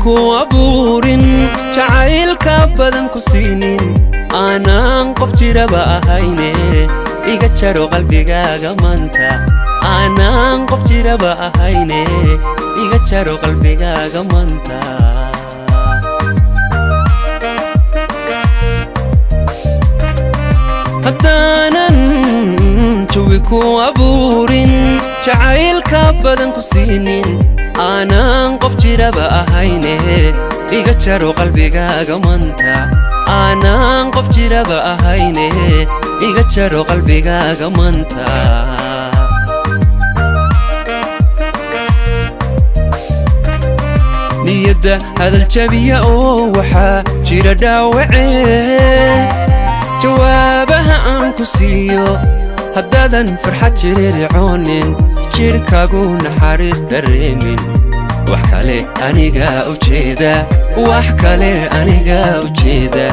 ku abuurin jacaylka badan ku siinin aanan qof jiraba ahayne iga jaro qalbigaaga maanta aanan qof jiraba ahayne iga jaro qalbigaaga maanta haddaanan jawi ku abuurin jacaylka badan ku siinin aanan qof jiraba ahayne iga jaro qalbigaaga maanta aanan qof jiraba ahayne iga jaro qalbigaaga maanta niyadda hadal jabiya oo waxaa jira dhaawacee jawaabaha aan ku siiyo haddaadan farxad jiriricoonin jirkaagu naxariis dareemin wax kale aniga ujeeda wax kale aniga ujeeda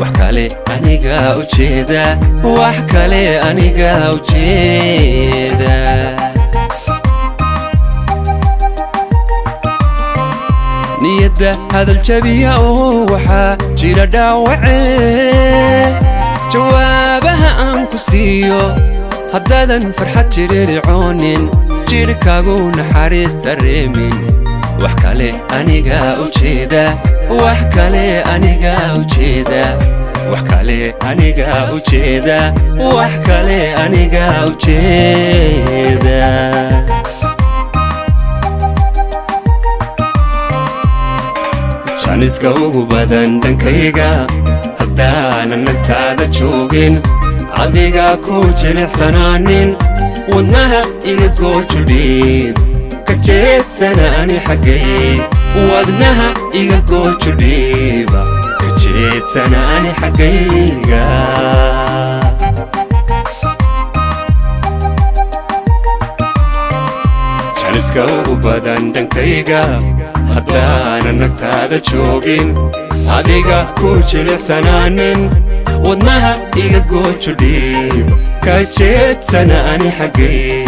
wax kale aniga ujeeda wax kale aniga ujeeda niyadda hadal jabiya oo waxaa jira dhaawacee jawaabaha aan ku siiyo haddaadan farxad jiriricoonin jirkaagu naxariis dareemin wax kale aniga ujeeda wax kale aniga ujeeda wax kale aniga ujeeda wax kale aniga ujeeda janiska ugu badan dhankayga haddaanan nagtaada joogin adiga ku jilicsanaanin wadnaha iga goojudhiin ka jeedsana ani xaggay wadnaha iga goojudhiiba ka jeedsana ani xaggayga janiska ugu badan dhankayga haddaanan nagtaada joogin adiga ku jilicsanaanin wadnaha iga goojudhiiba ka jeedsana ani xaggay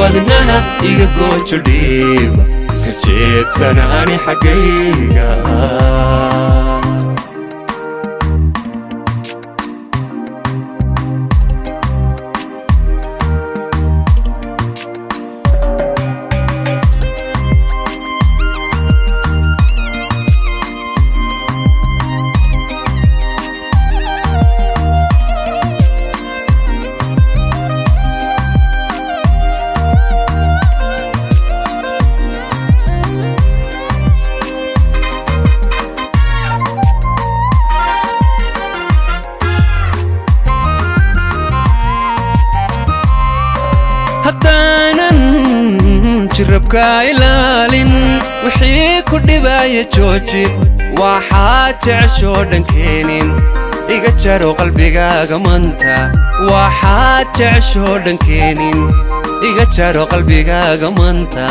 wadnaha iga goojudhiiba ka jeedsana ani xaggayga haddaanan jirabka ilaalin wixii ku dhibaya jooji waxaa jeceshoo dhankeenin iga jaro qalbigaaga maanta waxaa jeceshoo dhankeenin iga jaro qalbigaaga maanta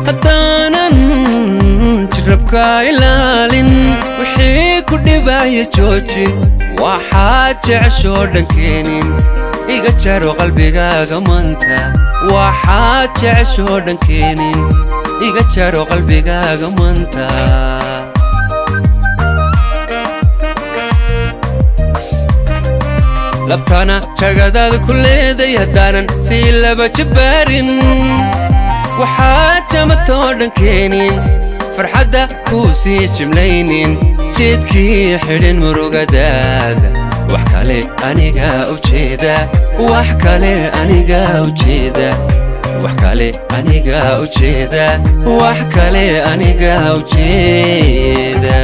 haddaanan jirabka ilaalin wixii ku dhibaya jooji waxaa jeceshoo dhankeenin iga jaro qalbigaaga maanta waxaa jeceshoo dhankeenin iga jaro qalbigaaga maanta labtana jagadaada ku leeday haddaanan sii laba jabaarin waxaa jamatoo dhankeenin farxadda kuu sii jimlaynin jeedkii xidhin murugadaada wax kale aniga ujeeda wax kale aniga ujeeda wax kale aniga ujeeda wax kale aniga ujeeda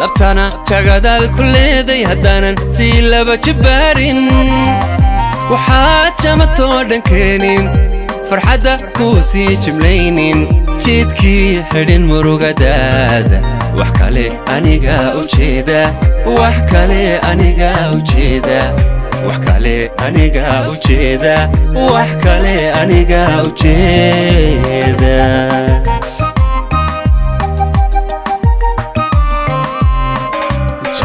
labtana jagadaada ku leeday haddaanan sii laba jabaarin waxaa jamatoo dhankeenin farxadda kuu sii jimlaynin jeedkii xidhin murugadaada wax kale aniga ujeeda wax kale aniga ujeeda wax kale aniga ujeeda wax kale aniga ujeeda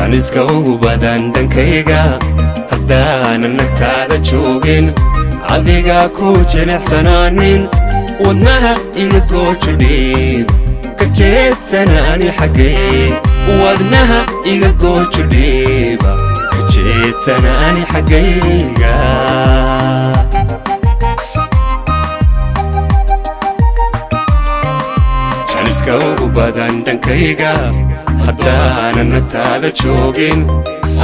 janiska ugu badan dhankayga haddaanan nagtaada joogin adiga ku jilicsanaanin wadnaha iga goojudhiib ka jeedsana ani xaggay wadnaha iga goojudhiiba ka jeedsana ani xaggayga janiska ugu badan dhankayga haddaanan nagtaada joogin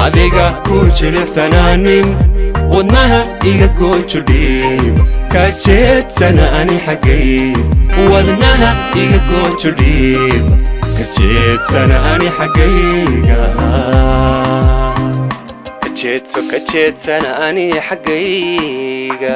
adiga ku jilicsanaanin wadnaha iga goojudhiib ka jeedsana ani xaggay wadnaha iga goojudhiib ka jeedsana ani xaggayga ka jeedsana ani xaggayga